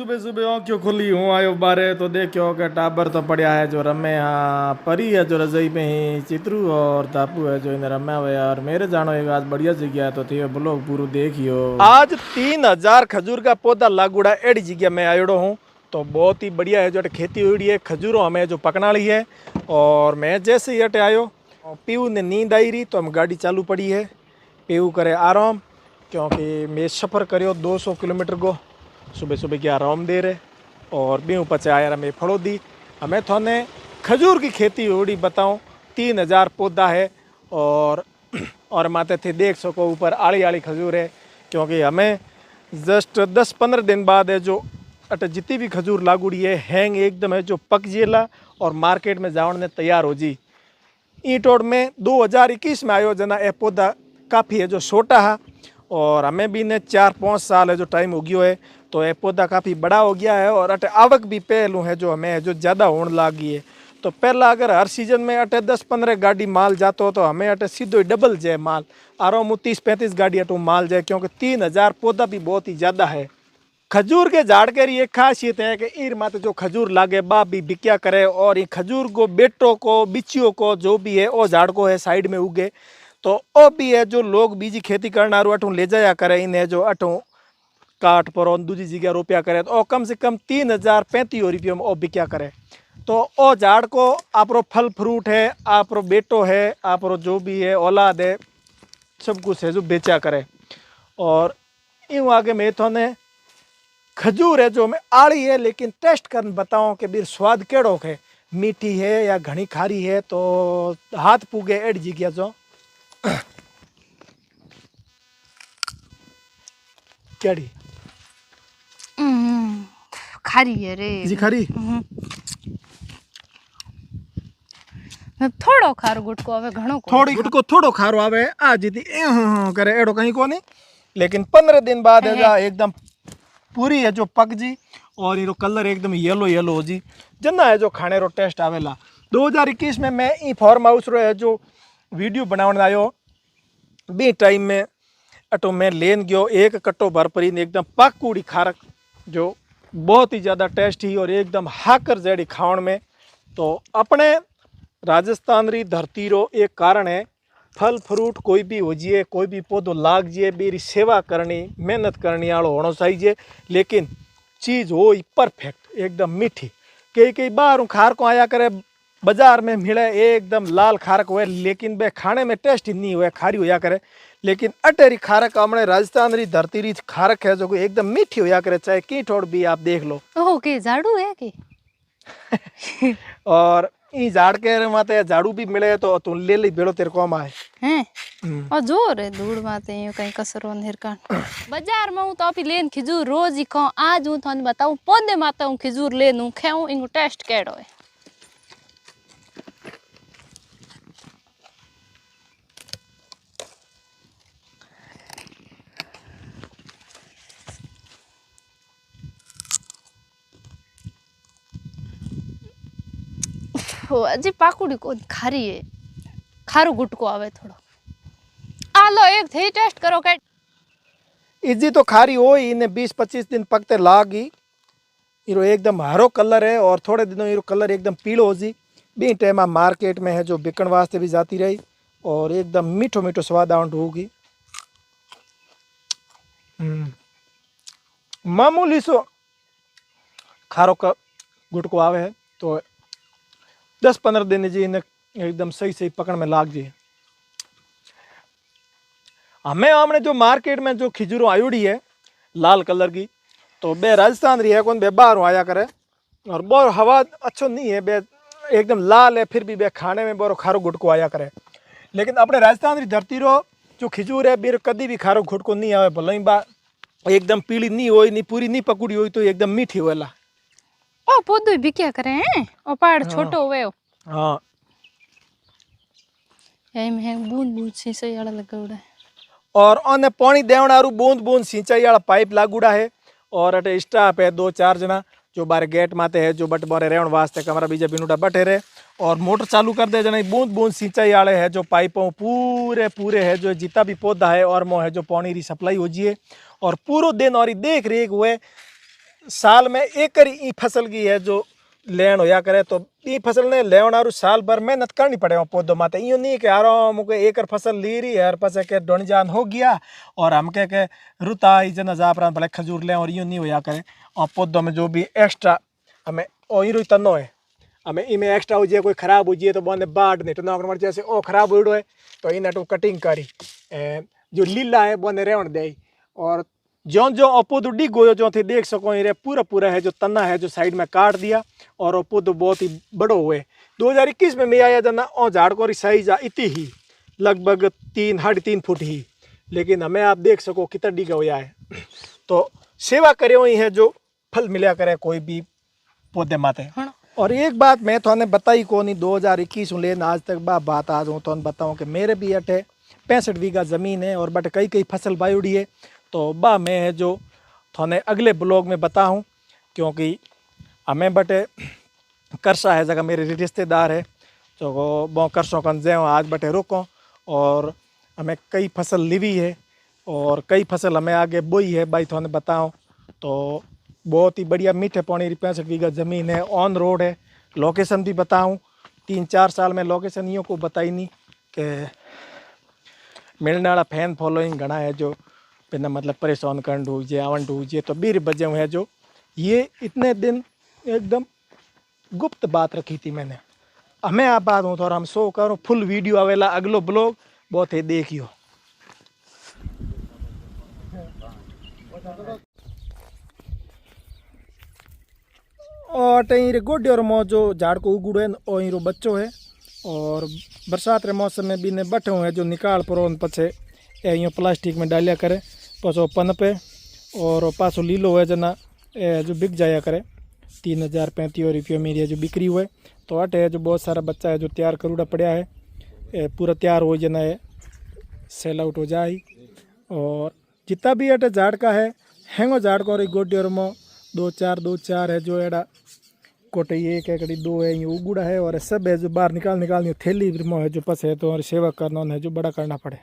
सुबह सुबह आंखें खुली हूँ आयो बारे तो देखो कि टाबर तो पड़ा है जो रमे यहाँ परी है जो रजाई में ही चित्रू और तापू है जो इन्हें रमे हुए यार मेरे जानो एक आज बढ़िया जगह है तो थी ब्लॉग पूरा देखियो। आज 3,000 खजूर का पौधा लागूड़ा एड़ी जगह में आयोड़ो हूँ तो बहुत ही बढ़िया है जो खेती हुई है खजूरों हमें जो पकना ली है। और मैं जैसे ही अटे आयो पीऊ ने नींद आई रही तो हम गाड़ी चालू पड़ी है। पीऊ करे आराम क्योंकि मैं सफ़र करो 200 किलोमीटर को सुबह सुबह की आराम दे रहे और बीऊ पचे आया मैं फड़ो दी हमें थोने खजूर की खेती होड़ी बताऊं 3,000 पौधा है और माथे थे देख सको ऊपर आड़ी आड़ी खजूर है क्योंकि हमें जस्ट 10-15 दिन बाद है जो अट जितनी भी खजूर लागूड़ी है हैंग एकदम है जो पक जेला और मार्केट में जाने तैयार हो जी। ईटोड़ में 2021 में आयो जना ए पौधा काफ़ी है जो छोटा है और हमें भी ने 4-5 साल है जो टाइम हो गया है तो ये पौधा काफ़ी बड़ा हो गया है और अटे आवक भी पहलू है जो हमें जो ज़्यादा होने लगी है। तो पहला अगर हर सीजन में अटे 10-15 गाड़ी माल जातो तो हमें अटे सीधो ही डबल जाए माल आराम 30-35 गाड़ी अटो माल जाए क्योंकि 3,000 पौधा भी बहुत ही ज़्यादा है। खजूर के झाड़ के एक खासियत है कि ईर माते जो खजूर लागे बाप भी बिक्या करे और ये खजूर को बेटों को बिच्चियों को जो भी है वो झाड़ को है साइड में उगे तो वो भी है जो लोग बीजी खेती करना अटू ले जाया करे इन्हें जो अटू काट पर दूसरी जगह रोपिया करे तो कम से कम 3,035 रुपये में बिक्या करे। तो ओ झाड़ को आपरो फल फ्रूट है आपरो बेटो है आपरो जो भी है औलाद है सब कुछ है जो बेचा करे। और यूँ आगे मैं तो ने खजूर है जो मैं आड़ी है लेकिन टेस्ट कर बताऊँ कि भी स्वाद केड़ो है मीठी है या घनी खारी है तो हाथ पूगे एड जगह जो केड़ी खारी है रे जी खारी थोड़ो खारो गुटको आवे घणो को थोड़ी गुटको थोड़ो खारो आवे आ जीती करे एड़ो कहीं को नहीं लेकिन 15 दिन बाद है जा एकदम पूरी है जो पक जी और ये कलर एकदम येलो येलो हो जी जना है जो खाने रो टेस्ट आवेला। 2021 में मैं ई फार्म हाउस रो है जो वीडियो बनाने आयो बी टाइम में अटो मैं लेन गयो एक कट्टो भरपरी एकदम पाकूड़ी खारक जो बहुत ही ज़्यादा टेस्टी और एकदम हाकर जड़ी खावन में। तो अपने राजस्थान री धरती रो एक कारण है फल फ्रूट कोई भी हो जिए कोई भी पौधो लाग जिए मेरी सेवा करनी मेहनत करनी आलो होना चाहिए लेकिन चीज़ हो परफेक्ट एकदम मीठी कई बार खार को आया करे बाजार में मिले एकदम लाल खारक हुए लेकिन बे खाने में टेस्ट ही नहीं हुआ खारी होया करे लेकिन अटेरी खारक हमने राजस्थान री धरती री खारक है जो एकदम मीठी होया करे चाहे की ठोड़ भी आप देख लो। ओह के झाड़ू है के और ई झाड़ के माते झाड़ू भी मिले तो तू ले ली बेड़ो तेरे को आए हैं और जोर है धूड़ माते यो कहीं कसरो निरकान बाजार में हूं तो अभी लेन खिजूर रोज ही खाऊं आज हूं थाने बताऊं पौधे माता हूं खिजूर लेनू खाऊं इनको टेस्ट केड़ो है। अजी पाकुड़ी को खारी है खारो गुटको आवे थोड़ो आ लो एक थे टेस्ट करो के इजी तो खारी हो इन्हें 20-25 दिन पकते लागी इरो एकदम हरो कलर है और थोड़े दिनों इरो कलर एकदम पीलो हो जी बी टाइम मार्केट में है जो बिकन वास्ते भी जाती रही और एकदम मीठो मीठो स्वाद आउंड होगी। मामूली सो खारो का गुटको आवे है तो 10-15 दिन जी इन्हें एकदम सही सही पकड़ में लाग जी। हमें हमने जो मार्केट में जो खिजूरों आयुड़ी है लाल कलर की तो बे राजस्थान रही है कौन बे बाहर आया करे और बहुत हवा अच्छो नहीं है बे एकदम लाल है फिर भी बे खाने में बहुत खारो गुटको आया करे लेकिन अपने राजस्थान की धरती रो जो खिजूर है बेर कभी भी खारो गुटको नहीं आवे भले ही बा एकदम पीली नहीं हो नहीं पूरी नहीं पकड़ी हुई तो एकदम मीठी होएला। ओ पौधे भी क्या करे हैं ओ पाड़ छोटो हुए हाँ एम है बूंद बूंद सिंचाई वाला लगाउड़ा है और ओने पानी देवनारू बूंद बूंद सिंचाई वाला पाइप लागूड़ा है और अटे स्टाफ है 2-4 जना जो बारे गेट माते है जो बट बारे रहन वास्ते कमरा बीजा बिनुटा बटे रहे और मोटर चालू कर दे जना बूंद बूंद सिंचाई वाले है जो पाइपों पूरे पूरे है जो जितना भी पौधा है और मो है जो पानी री सप्लाई हो जिए और पूरा दिन और देख रेख हुए साल में एक करी ई फसल की है जो लेन होया करे तो ई फसल ने लेवन आरू साल भर मेहनत करनी पड़े वो पौधों माते यूं नहीं कि यार मुके एकर फसल ली रही है पस के डोनी जान हो गया और हम के रुता ही जना जा पर भले खजूर ले और यूं नहीं होया करे और पौधों में जो भी एक्स्ट्रा हमें ओ ही रुई तनो है हमें इमें एक्स्ट्रा हो जाए कोई खराब हो जाए तो बने बाढ़ नहीं तो नौकर जैसे ओ खराब हो है तो इन कटिंग करी जो लीला है बने रेवण दे और ज्यों ज्यों अपोदो डिग गयो जो थे देख सको ये पूरा पूरा है जो तना है जो साइड में काट दिया और अपोदो बहुत ही बड़ो हुए 2021 में मैं आया जना और झाड़ को साइज इतनी ही लगभग 3-3.5 फुट ही लेकिन हमें आप देख सको कितना डिगा हुआ है तो सेवा करे हुई है जो फल मिला करे कोई भी पौधे माते और एक बात मैं थाने बताई को नहीं 2021 लेन आज तक बात आज हूँ तो बताऊँ कि मेरे भी अटे 65 बीघा ज़मीन है और बट कई कई फसल बाई उड़ी है तो बा मैं है जो थाने अगले ब्लॉग में बताऊँ क्योंकि हमें बटे करसा है जगह मेरे रिश्तेदार है तो वो करसों कन जाओ आज बटे रुको और हमें कई फसल लिवी है और कई फसल हमें आगे बोई है भाई थाने बताऊँ तो बहुत ही बढ़िया मीठे पानी 65 बीघा ज़मीन है ऑन रोड है लोकेशन भी बताऊँ 3-4 साल में लोकेशन यूँ को बताई नहीं कि मिलने वाला फैन फॉलोइंग घना है जो बिना मतलब परेशान कर ढूंढिए आवन ढूंढिए तो 20 बजे है जो ये इतने दिन एकदम गुप्त बात रखी थी मैंने हमें आप बात हूँ थोड़ा हम शो करूँ फुल वीडियो आवेला अगलो ब्लॉग बहुत ही देखियो और टे गोड्योर मो जो झाड़ को उगुड़ो है और हीरो बच्चों है और बरसात रे मौसम में भी ने बटे हुए जो निकाल पड़ो पछे यूँ प्लास्टिक में डालिया करे पछो पनपे और पासो लीलो है जना जो बिक जाया करे 3,035 रुपये मेरी जो बिक्री हुए तो अटे है जो बहुत सारा बच्चा है जो तैयार करूड़ा पड़ा है पूरा तैयार हो जना है सेल आउट हो जाए और जितना भी अटे झाड़ का है हैंगो झाड़ को गोडी और मो 2-4 है जो एड़ा कोटे एक एकड़ी 2 है ये उगुड़ा है और सब है जो बाहर निकालनी थैली में है जो पस है तो और सेवा करना है जो बड़ा करना पड़े।